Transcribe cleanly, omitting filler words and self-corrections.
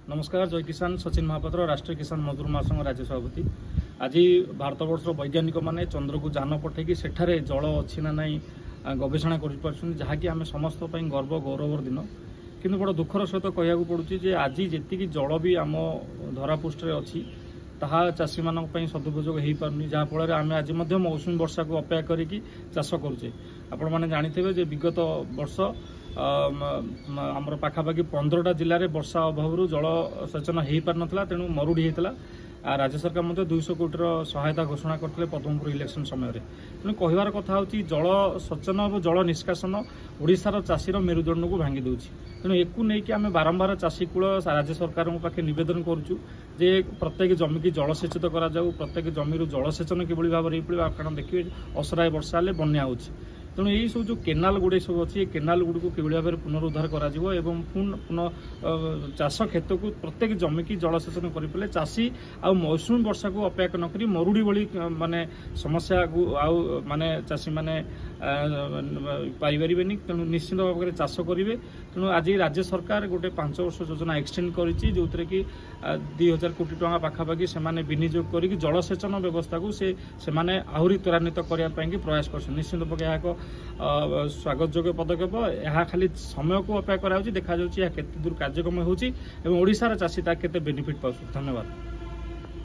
नमस्कार। जय किसान सचिन महापात्र राष्ट्रीय किसान मजदूर महासंघ राज्य सभापति। आज भारतवर्ष वैज्ञानिक माने चंद्र को जान पठेकी सेठारे जल अच्छी ना नाई गवेषणा करी आम समस्त गर्व गौरवर दिन। किंतु बड़ दुखर सहित कहया पड़ुछि जे आज जी जल भी आम धरापृष्ठ अच्छी ताहा चाषी मान सदुपयोग हो पारनी, जहाँफल आम आज मौसुमी वर्षा को अपेक्षा करी चाष करुचे। आपण मैंने जानी विगत वर्ष आमर पाखापाखि 15टा जिले में वर्षा अभाव जल सेचन हो पार नाला, तेणु मरुड़ी होता। राज्य सरकार 200 कोटी सहायता घोषणा करते पद्मपुर इलेक्शन समय। तेणु कहबार कथा हूँ जल सेचन और जल निष्कासन ओडिशार चाषीर मेरुदंड को भांगी दूसरी। तेणु एकू नहीं कि आम बारंबार चाषी कूल राज्य सरकार पाखे नवेदन करुचु जे प्रत्येक जमी की जलसेचित करा जाऊ, प्रत्येक जमी जलसेचन किभली भाव में हो। कारण देखिए असराय वर्षा हेले बन्या हो। तेणु यही सब जो केनाल गुड़े सब अच्छी केनाल गुड़ी को किभली भाव में पुनरुद्धार करा जिवो एवं पुनः चाष क्षेत्र को प्रत्येक जमी की जलसेचन कर चाषी आ मौसुमी वर्षा को अपेक्षा नक मरुड़ी भली माने समस्या को आउ माने चाषी माने पाइबारे। तेणु निश्चित भाव में चाष करेंगे। तेणु आज राज्य सरकार गोटे 5 वर्ष योजना एक्सटेंड कर जो कि 2000 कोटी टका पाखापाखि से विनियोग कर जलसेचन व्यवस्था को से आहरी त्वरान्वित करने प्रयास कर। निश्चित भाव एक स्वागत योग्य पदक्षेप। यह खाली समय को अपेक्षा करा देखा केते दूर कार्यक्रम होउची एवं ओडिशार चाषी ता केते बेनिफिट पाउछ। धन्यवाद।